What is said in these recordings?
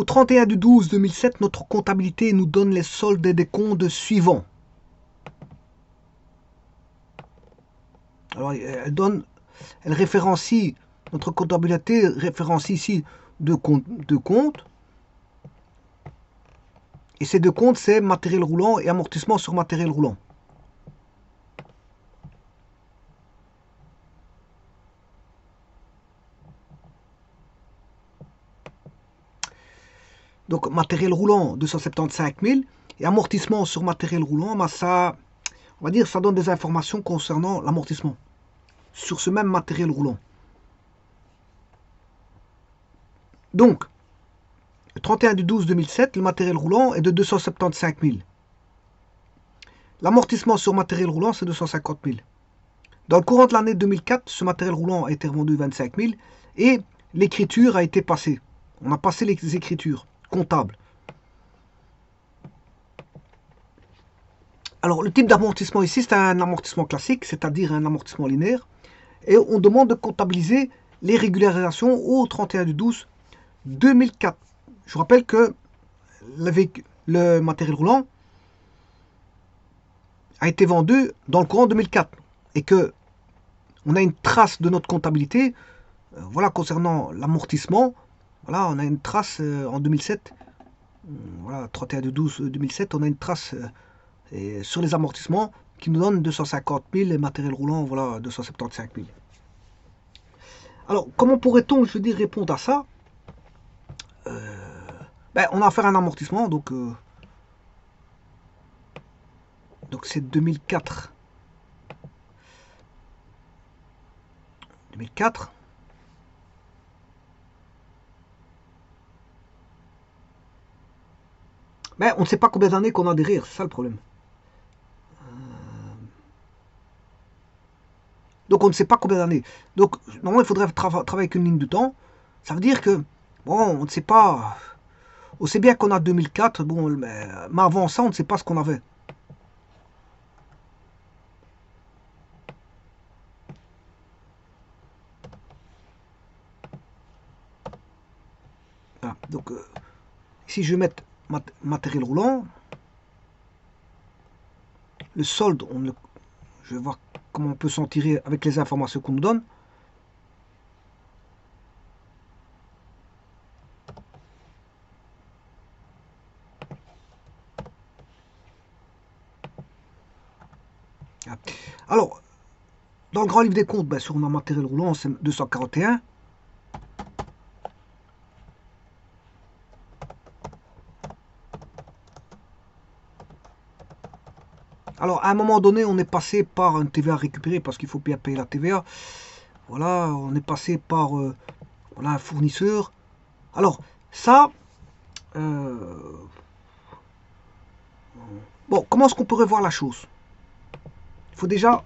Au 31 du 12 2007, notre comptabilité nous donne les soldes des comptes suivants. Alors, elle référencie, notre comptabilité référencie ici deux comptes. Et ces deux comptes, c'est matériel roulant et amortissement sur matériel roulant. Donc, matériel roulant, 275 000. Et amortissement sur matériel roulant, bah, ça, on va dire, ça donne des informations concernant l'amortissement sur ce même matériel roulant. Donc, le 31 du 12 2007, le matériel roulant est de 275 000. L'amortissement sur matériel roulant, c'est 250 000. Dans le courant de l'année 2004, ce matériel roulant a été revendu 25 000 et l'écriture a été passée. On a passé les écritures comptables. Alors, le type d'amortissement ici, c'est un amortissement classique, c'est-à-dire un amortissement linéaire. Et on demande de comptabiliser les régularisations au 31 du 12 2004. Je vous rappelle que le matériel roulant a été vendu dans le courant 2004 et que on a une trace de notre comptabilité voilà, concernant l'amortissement. Voilà, on a une trace en 2007. Voilà, 31 du 12 2007, on a une trace sur les amortissements qui nous donne 250 000 et matériel roulant, voilà, 275 000. Alors, comment pourrait-on, je veux dire, répondre à ça? On a affaire à un amortissement, donc c'est 2004. 2004. Mais on ne sait pas combien d'années qu'on a derrière, c'est ça le problème. Donc on ne sait pas combien d'années. Donc normalement il faudrait travailler avec une ligne de temps. Ça veut dire que, bon, on ne sait pas. On sait bien qu'on a 2004, bon, mais avant ça, on ne sait pas ce qu'on avait. Voilà. Donc ici je vais mettre matériel roulant. Le solde, je vais voir comment on peut s'en tirer avec les informations qu'on nous donne. Alors, dans le grand livre des comptes, bien sûr, on a matériel roulant, c'est 241. Alors, à un moment donné, on est passé par un TVA récupéré parce qu'il faut bien payer la TVA. Voilà, on est passé par voilà, un fournisseur. Alors, ça, bon, comment est-ce qu'on pourrait voir la chose? Il faut déjà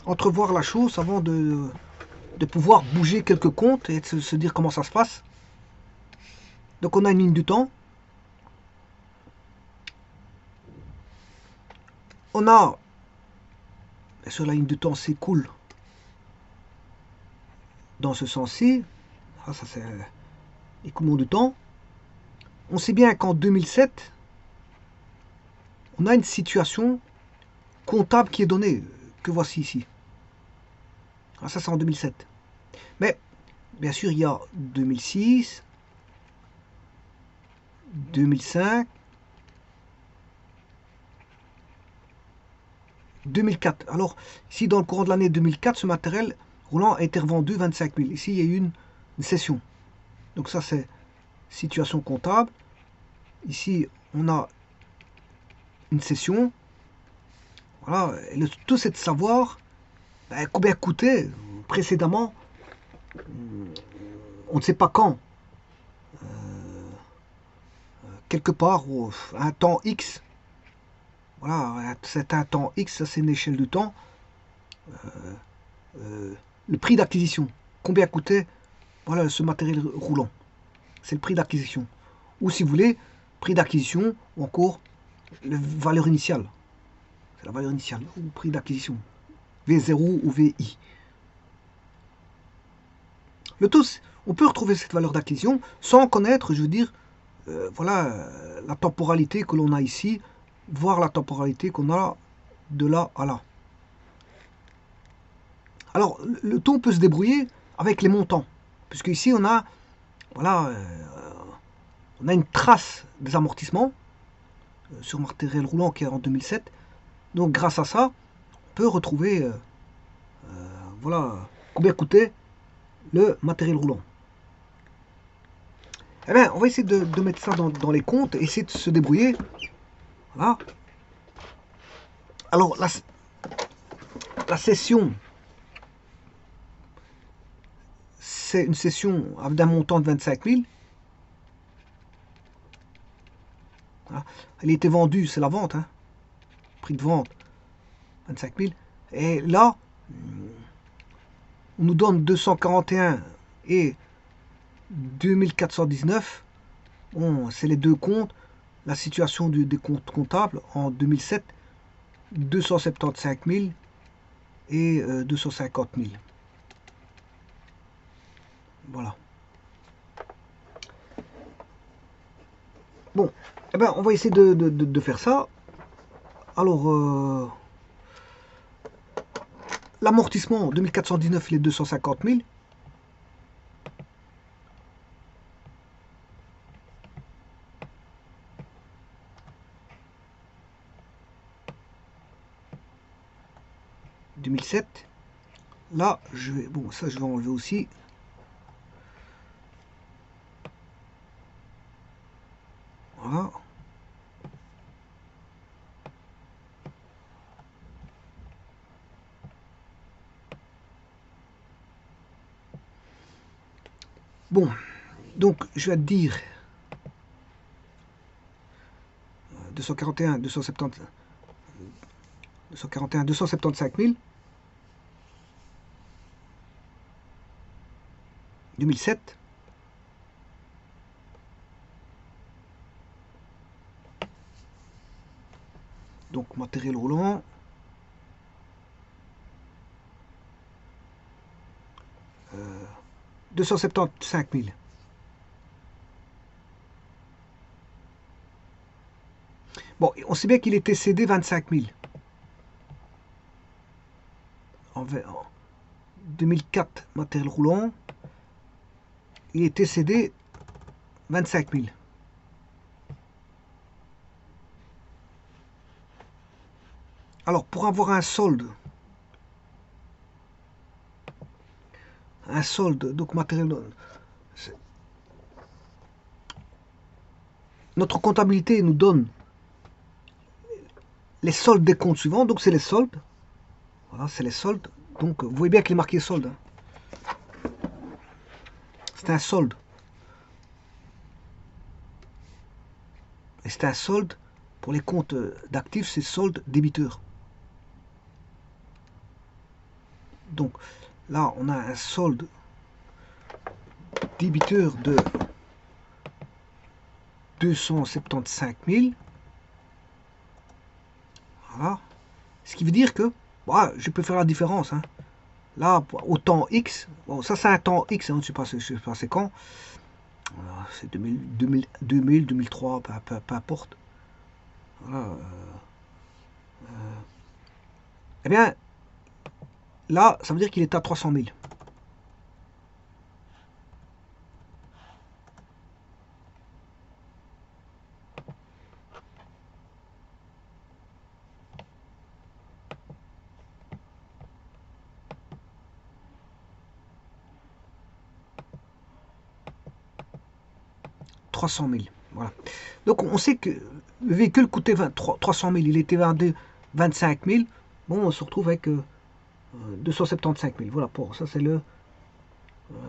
entrevoir la chose avant de pouvoir bouger quelques comptes et de se dire comment ça se passe. Donc, on a une ligne du temps. On a, sur la ligne du temps s'écoule dans ce sens-ci. Ça c'est l'écoulement du temps. On sait bien qu'en 2007, on a une situation comptable qui est donnée, que voici ici. Ah, ça c'est en 2007. Mais, bien sûr, il y a 2006, 2005, 2004. Alors, ici, dans le courant de l'année 2004, ce matériel roulant a été revendu 25 000. Ici, il y a eu une cession. Donc ça, c'est situation comptable. Ici, on a une cession. Voilà. Et le tout, c'est de savoir combien coûtait précédemment. On ne sait pas quand. Quelque part, un temps X. Voilà, c'est un temps X, ça c'est une échelle de temps. Le prix d'acquisition. Combien coûtait voilà, ce matériel roulant. C'est le prix d'acquisition. Ou si vous voulez, prix d'acquisition ou encore la valeur initiale. C'est la valeur initiale ou prix d'acquisition. V0 ou VI. Le tout, on peut retrouver cette valeur d'acquisition sans connaître, je veux dire, voilà, la temporalité que l'on a ici, voire la temporalité qu'on a de là à là. Alors, le taux peut se débrouiller avec les montants, puisque ici on a, voilà, on a une trace des amortissements sur matériel roulant qui est en 2007. Donc, grâce à ça, on peut retrouver, voilà, combien coûtait le matériel roulant. Eh bien, on va essayer de mettre ça dans les comptes, essayer de se débrouiller. Voilà. Alors, la session, c'est une session d'un montant de 25 000. Voilà. Elle a été vendue, c'est la vente. Hein. Prix de vente, 25 000. Et là, on nous donne 241 et 2419. Bon, c'est les deux comptes. La situation des comptes comptables en 2007, 275 000 et 250 000. Voilà. Bon, eh ben, on va essayer de faire ça. Alors, l'amortissement 2419, il est 250 000. Là, je vais, bon, ça je vais enlever aussi. Voilà. Bon, donc je vais te dire 241, 270, 241, 275 000. 2007. Donc matériel roulant. Euh, 275 000. Bon, on sait bien qu'il était cédé 25 000. En 2004, matériel roulant. Il était cédé 25 000. Alors, pour avoir un solde, donc matériel, notre comptabilité nous donne les soldes des comptes suivants, donc c'est les soldes. Voilà, c'est les soldes. Donc, vous voyez bien qu'il est marqué solde. C'est un solde. Et c'est un solde pour les comptes d'actifs, c'est solde débiteur. Donc, là, on a un solde débiteur de 275 000. Voilà. Ce qui veut dire que, bah, je peux faire la différence. Hein. Là, au temps X, bon, ça c'est un temps X, hein, je ne sais pas c'est quand. Voilà, c'est 2000, 2003, peu importe. Voilà, eh bien, là, ça veut dire qu'il est à 300 000. Voilà. Donc on sait que le véhicule coûtait 300 000, il était vendu 25 000. Bon, on se retrouve avec 275 000. Voilà, ça c'est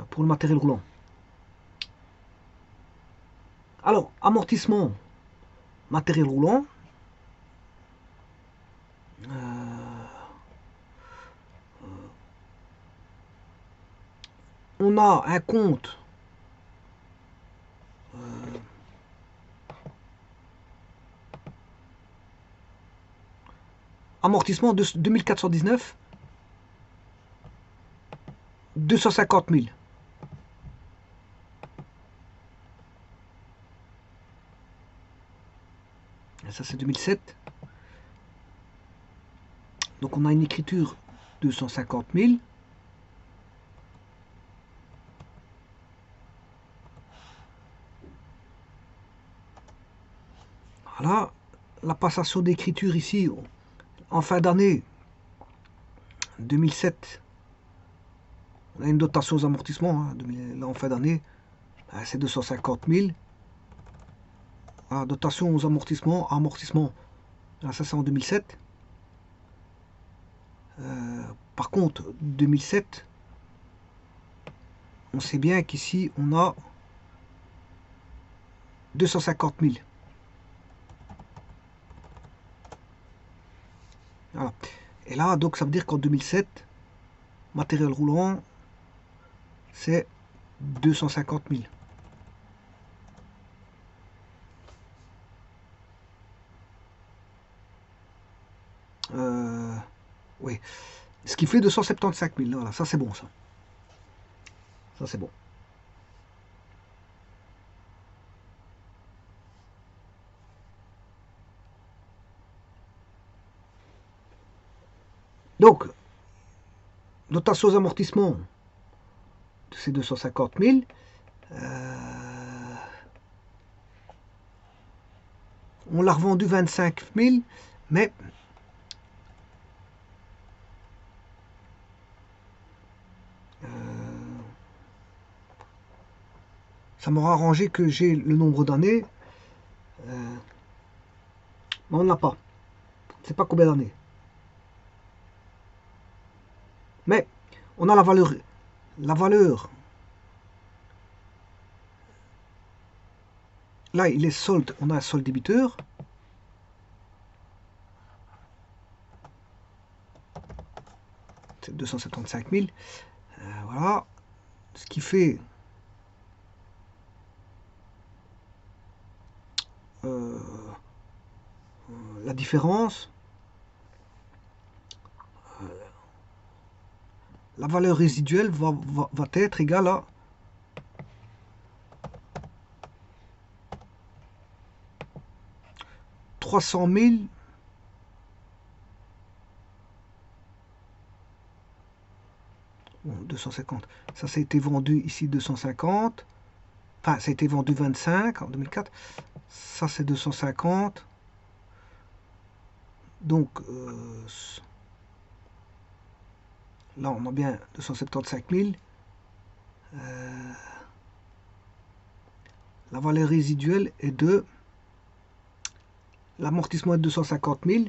pour le matériel roulant. Alors, amortissement, matériel roulant. On a un compte amortissement de 2419, 250 000. Ça c'est 2007. Donc on a une écriture 250 000. Voilà, la passation d'écriture ici, en fin d'année 2007, on a une dotation aux amortissements, hein, là en fin d'année, c'est 250 000. Voilà, dotation aux amortissements, amortissement, là, ça c'est en 2007. Par contre, 2007, on sait bien qu'ici on a 250 000. Voilà. Et là, donc, ça veut dire qu'en 2007, matériel roulant, c'est 250 000. Oui. Ce qui fait 275 000. Voilà, ça c'est bon, ça. Ça c'est bon. Donc, dotation aux amortissements, c'est 250 000. On l'a revendu 25 000, mais ça m'aura arrangé que j'ai le nombre d'années. Mais on n'a pas. Je ne sais pas combien d'années. Mais on a la valeur. La valeur. Là, il est solde. On a un solde débiteur. C'est 275 000. Voilà. Ce qui fait la différence. La valeur résiduelle va être égale à 300 000 250. Ça a été vendu ici 250. Enfin, ça a été vendu 25 en 2004. Ça, c'est 250. Donc, là, on a bien 275 000. La valeur résiduelle est de... L'amortissement est de 250 000.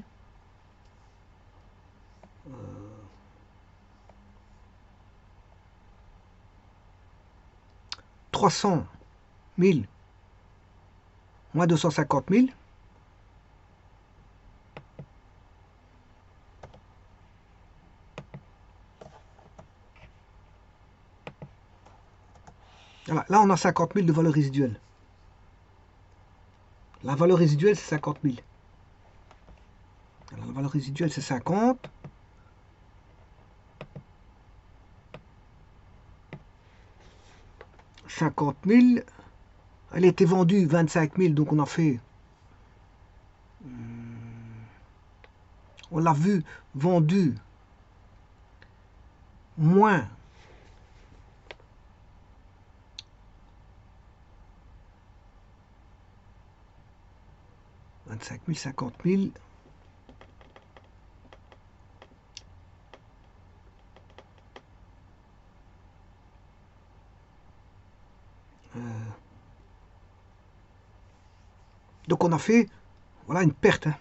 300 000 moins 250 000. Voilà, là, on a 50 000 de valeur résiduelle. La valeur résiduelle, c'est 50 000. Alors, la valeur résiduelle, c'est 50. Elle a été vendue 25 000, donc on a fait... On l'a vu vendu moins 25 000, 50 000. Donc on a fait, voilà, une perte. Hein.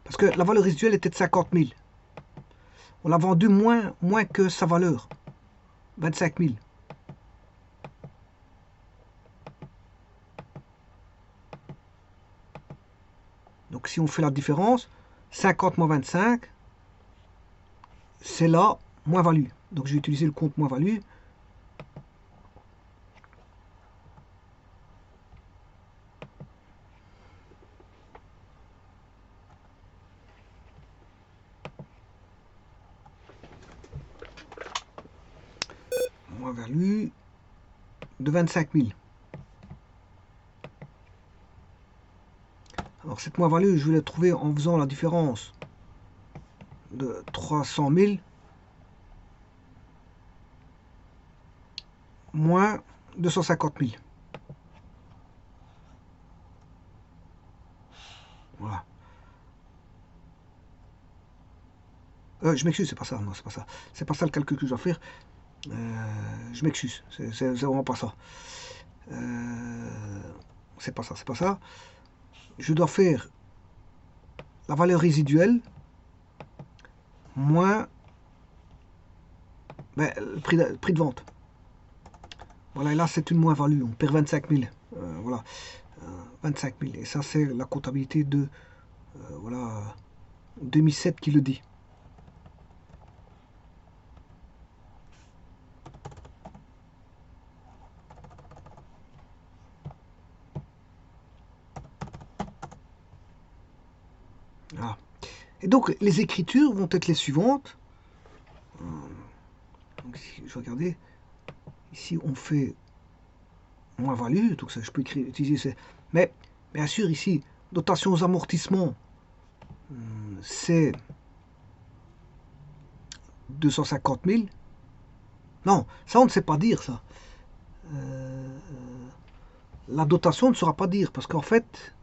Parce que la valeur résiduelle était de 50 000. On l'a vendu moins que sa valeur. 25 000. Donc si on fait la différence, 50 moins 25, c'est là, moins-value. Donc je vais utiliser le compte moins-value. Moins-value de 25 000. Alors Alors cette moins-value, je vais la trouver en faisant la différence de 300 000 moins 250 000. Voilà. Je m'excuse, c'est pas ça, non, c'est pas ça. C'est pas ça le calcul que je dois faire. Je m'excuse, c'est vraiment pas ça. C'est pas ça, c'est pas ça. Je dois faire la valeur résiduelle moins le prix de vente. Voilà, et là c'est une moins-value, on perd 25 000. Voilà, 25 000. Et ça c'est la comptabilité de voilà 2007 qui le dit. Voilà. Et donc les écritures vont être les suivantes. Donc, je vais regarder. Ici on fait moins-value, donc ça je peux utiliser. Mais bien sûr ici, dotation aux amortissements, c'est 250 000. Non, ça on ne sait pas dire ça. La dotation ne saura pas dire parce qu'en fait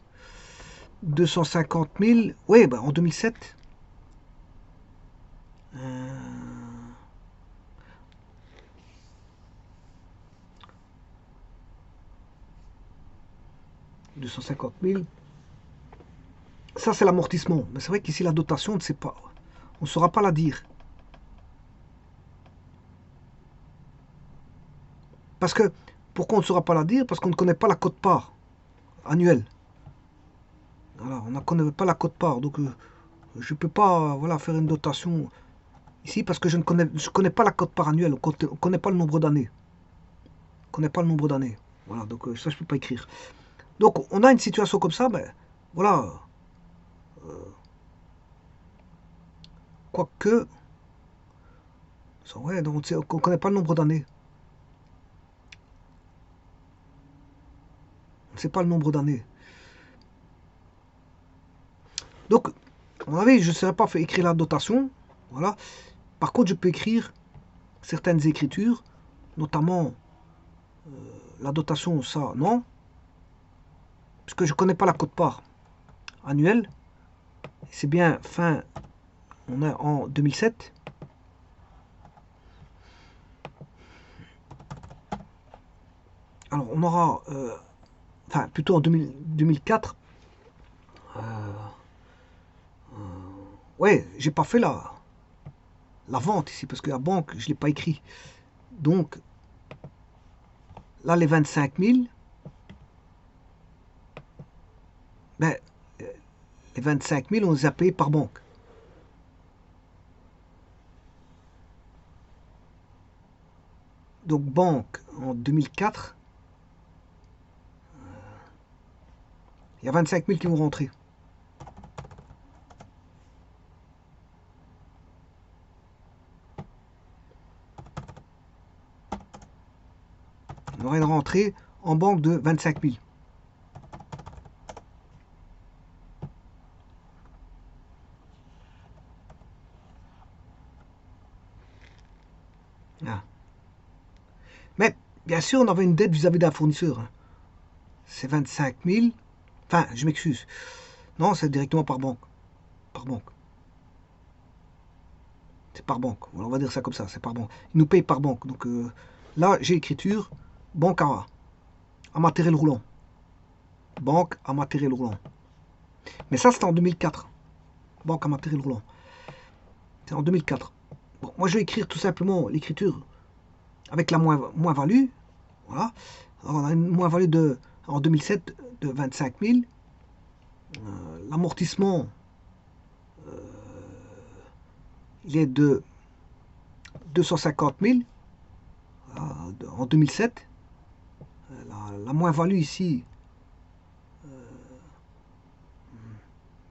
250 000, oui, ben, en 2007. 250 000. Ça c'est l'amortissement. Mais c'est vrai qu'ici la dotation on ne sait pas. On ne saura pas la dire. Parce que, pourquoi on ne saura pas la dire? Parce qu'on ne connaît pas la quote-part annuelle. Voilà, on ne connaît pas la quote-part. Donc, je ne peux pas voilà, faire une dotation ici parce que je ne connais pas la quote-part annuelle. On ne connaît pas le nombre d'années. On ne connaît pas le nombre d'années. Voilà, donc ça, je ne peux pas écrire. Donc, on a une situation comme ça, ben, voilà. Quoique, ouais, donc on ne connaît pas le nombre d'années. On ne sait pas le nombre d'années. Donc, à mon avis, je ne saurais pas faire écrire la dotation. Voilà. Par contre, je peux écrire certaines écritures, notamment la dotation, ça, non. Puisque je ne connais pas la quote-part annuelle. C'est bien fin, on est en 2007. Alors, on aura, enfin, plutôt en 2004. Ouais, j'ai pas fait la vente ici, parce que la banque, je ne l'ai pas écrit. Donc, là, les 25 000, ben, les 25 000, on les a payés par banque. Donc, banque, en 2004, il y a 25 000 qui vont rentrer. On aura une rentrée en banque de 25 000. Ah. Mais, bien sûr, on avait une dette vis-à-vis d'un fournisseur. Hein. C'est 25 000. Enfin, je m'excuse. Non, c'est directement par banque. Par banque. C'est par banque. On va dire ça comme ça, c'est par banque. Ils nous payent par banque. Donc là, j'ai l'écriture banque à matériel roulant. Banque à matériel roulant. Mais ça, c'était en 2004. Banque à matériel roulant. C'est en 2004. Bon, moi, je vais écrire tout simplement l'écriture avec la moins-value. Voilà. Alors, on a une moins-value en 2007 de 25 000. L'amortissement, il est de 250 000 en 2007. La moins-value ici,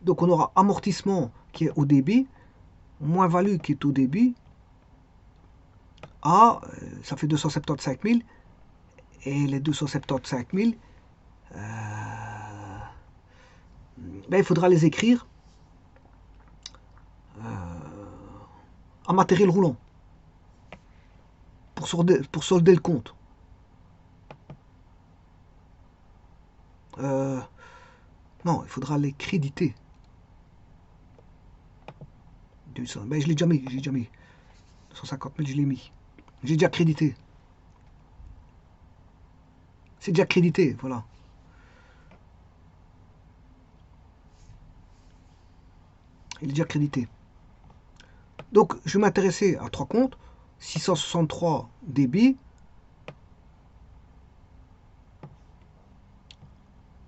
donc on aura amortissement qui est au débit, moins-value qui est au débit, ça fait 275 000, et les 275 000, ben, il faudra les écrire en matériel roulant pour solder le compte. Non, il faudra les créditer. Ben, je l'ai déjà mis, 150 000, je l'ai mis. J'ai déjà crédité. C'est déjà crédité, voilà. Il est déjà crédité. Donc, je vais m'intéresser à 3 comptes. 663 débits.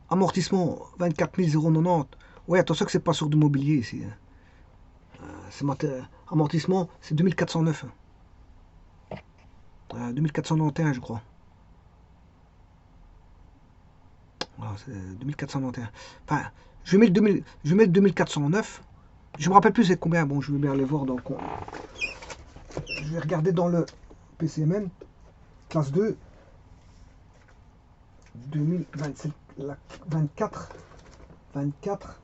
Amortissement 24 090. Ouais, attention que c'est pas sur du mobilier ici. Amortissement, c'est 2409. 2491, je crois. Voilà, c'est 2491. Enfin, je mets le 2409. Je me rappelle plus c'est combien. Bon, je vais bien aller voir dans le compte. Je vais regarder dans le PCMN, classe 2, 2027, 24, 24.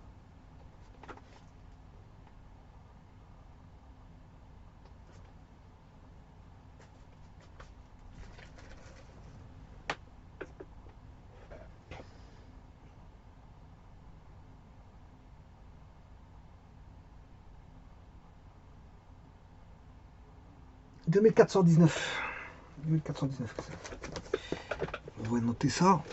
« 2419. 2419. On va noter ça.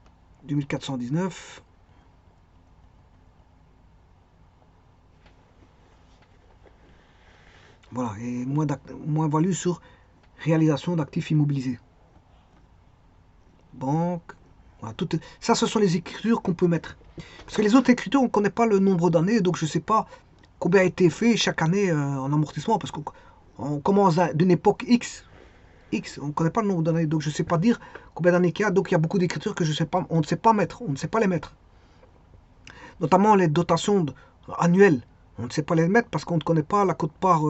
« 2419. Voilà, et moins value sur réalisation d'actifs immobilisés. Banque. Voilà, ça, ce sont les écritures qu'on peut mettre. Parce que les autres écritures, on ne connaît pas le nombre d'années, donc je ne sais pas combien a été fait chaque année en amortissement, parce qu'on commence d'une époque X. On ne connaît pas le nombre d'années, donc je ne sais pas dire combien d'années qu'il y a. Donc il y a beaucoup d'écritures que on ne sait pas mettre, on ne sait pas les mettre. Notamment les dotations annuelles, on ne sait pas les mettre parce qu'on ne connaît pas la quote-part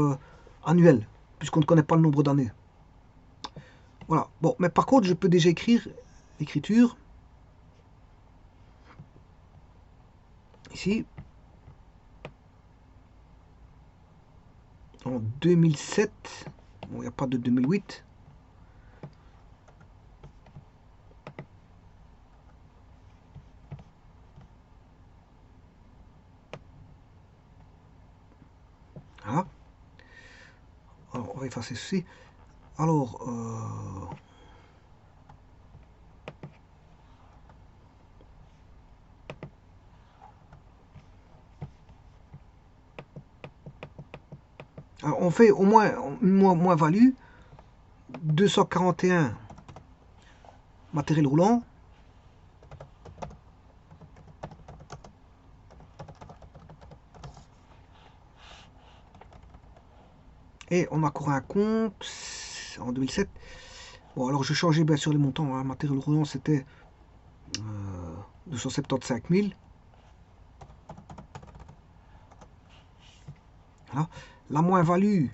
annuelle, puisqu'on ne connaît pas le nombre d'années. Voilà. Bon, mais par contre, je peux déjà écrire l'écriture. Ici. En 2007. Bon, il n'y a pas de 2008. Voilà. Alors, on va effacer ceci. Alors, alors on fait au moins moins-value. 241 matériel roulant. Et on a encore un compte en 2007. Bon, alors je changeais bien sûr les montants. Hein. Matériel roulant, c'était 275 000. Voilà. La moins-value,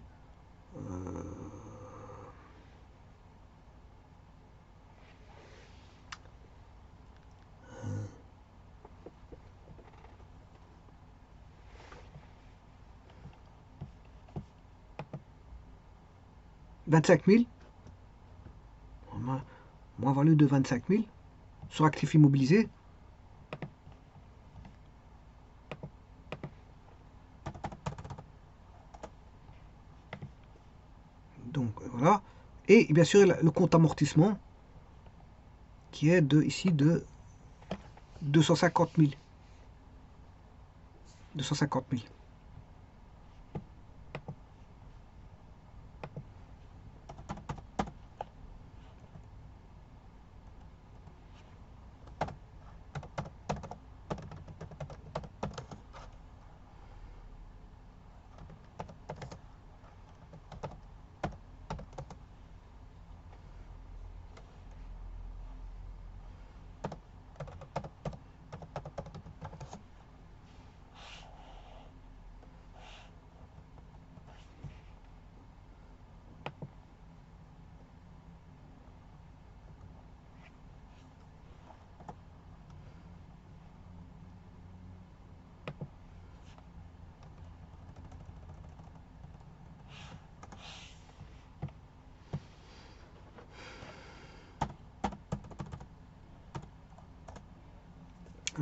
25 000. Moins-value de 25 000 sur actifs immobilisés. Donc voilà. Et bien sûr le compte amortissement qui est ici de 250 000. 250 000.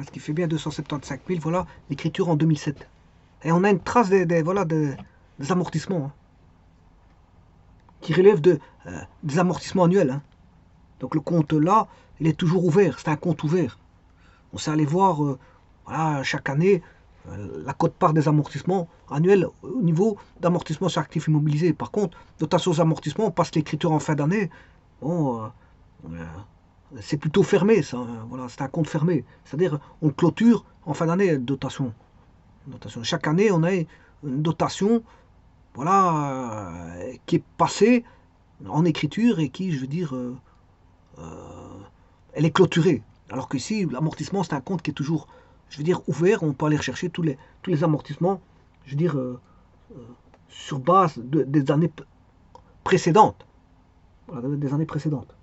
Ce qui fait bien 275 000, voilà, l'écriture en 2007. Et on a une trace voilà, des amortissements, hein, qui relèvent des amortissements annuels, hein. Donc le compte là, il est toujours ouvert, c'est un compte ouvert. On sait aller voir voilà, chaque année la quote-part des amortissements annuels au niveau d'amortissement sur actifs immobilisés. Par contre, dotation aux amortissements, on passe l'écriture en fin d'année. Bon, c'est plutôt fermé, ça, hein, voilà, c'est un compte fermé. C'est-à-dire, on clôture en fin d'année dotation. Chaque année, on a une dotation, voilà, qui est passée en écriture et qui, je veux dire, elle est clôturée. Alors qu'ici, l'amortissement, c'est un compte qui est toujours, je veux dire, ouvert. On peut aller rechercher tous les amortissements, je veux dire, sur base des années précédentes. Voilà, des années précédentes.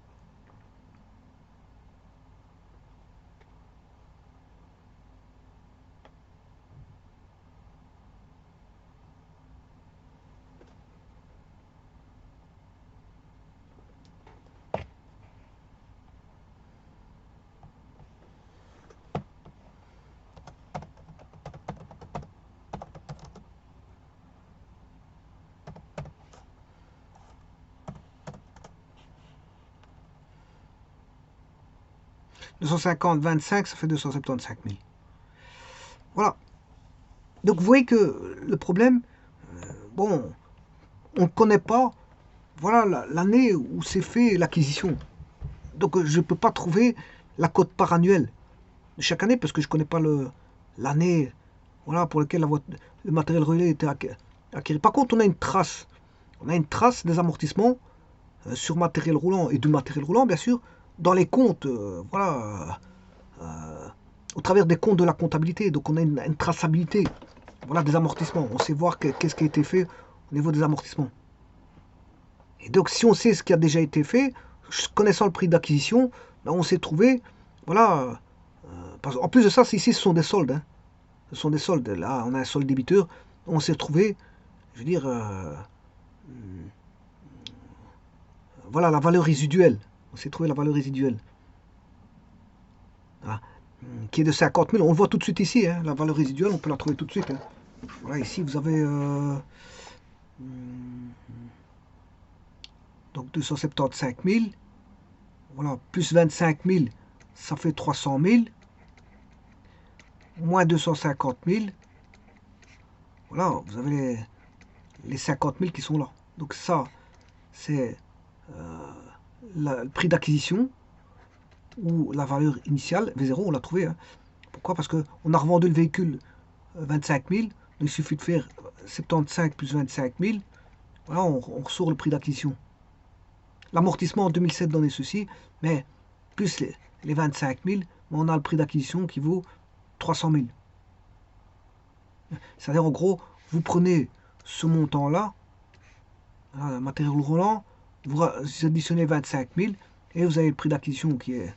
« 250, 25, ça fait 275 000. » Voilà. Donc vous voyez que le problème, bon, on ne connaît pas, voilà, l'année où s'est fait l'acquisition. Donc je ne peux pas trouver la quote-part annuelle de chaque année parce que je ne connais pas l'année, voilà, pour laquelle le matériel relais était acquis. Par contre, on a une trace. On a une trace des amortissements sur matériel roulant et du matériel roulant, bien sûr, dans les comptes, voilà, au travers des comptes de la comptabilité. Donc on a une traçabilité, voilà, des amortissements. On sait voir qu'est-ce qui a été fait au niveau des amortissements. Et donc si on sait ce qui a déjà été fait, connaissant le prix d'acquisition, ben, on s'est trouvé, voilà. En plus de ça, ici ce sont des soldes, hein. Ce sont des soldes. Là, on a un solde débiteur. On s'est trouvé, je veux dire, voilà la valeur résiduelle. On s'est trouvé la valeur résiduelle. Voilà. Qui est de 50 000. On le voit tout de suite ici, hein, la valeur résiduelle, on peut la trouver tout de suite, hein. Voilà, ici vous avez donc 275 000. Voilà, plus 25 000, ça fait 300 000. Moins 250 000. Voilà, vous avez les 50 000 qui sont là. Donc ça, c'est le prix d'acquisition ou la valeur initiale, V0, on l'a trouvé, hein. Pourquoi? Parce qu'on a revendu le véhicule 25 000, donc il suffit de faire 75 plus 25 000, voilà, on ressort le prix d'acquisition. L'amortissement en 2007 donnait ceci, mais plus les 25 000, on a le prix d'acquisition qui vaut 300 000. C'est-à-dire, en gros, vous prenez ce montant-là, matériel roulant, vous additionnez 25 000 et vous avez le prix d'acquisition qui est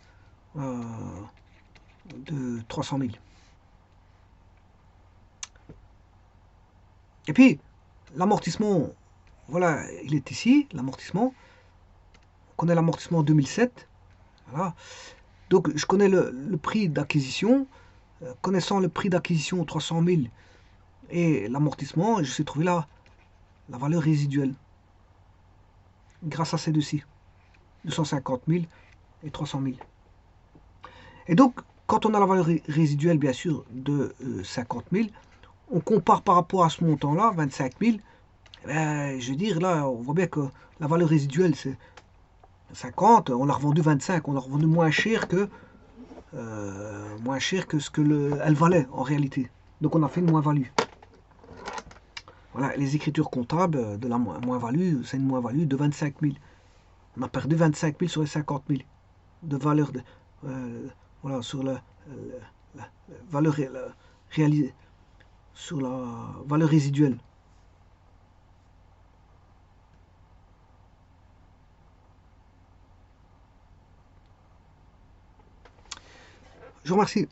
de 300 000. Et puis, l'amortissement, voilà, il est ici, l'amortissement. On connaît l'amortissement en 2007. Voilà. Donc, je connais le prix d'acquisition. Connaissant le prix d'acquisition 300 000 et l'amortissement, je sais trouver la valeur résiduelle. Grâce à ces deux-ci. 250 000 et 300 000. Et donc, quand on a la valeur résiduelle, bien sûr, de 50 000, on compare par rapport à ce montant-là, 25 000, je veux dire, là, on voit bien que la valeur résiduelle, c'est 50, on l'a revendu 25, on l'a revendu moins cher que ce que elle valait en réalité. Donc on a fait une moins-value. Voilà, les écritures comptables de la moins-value, c'est une moins-value de 25 000. On a perdu 25 000 sur les 50 000 de valeur voilà, sur la valeur réalisée, sur la valeur résiduelle. Je vous remercie.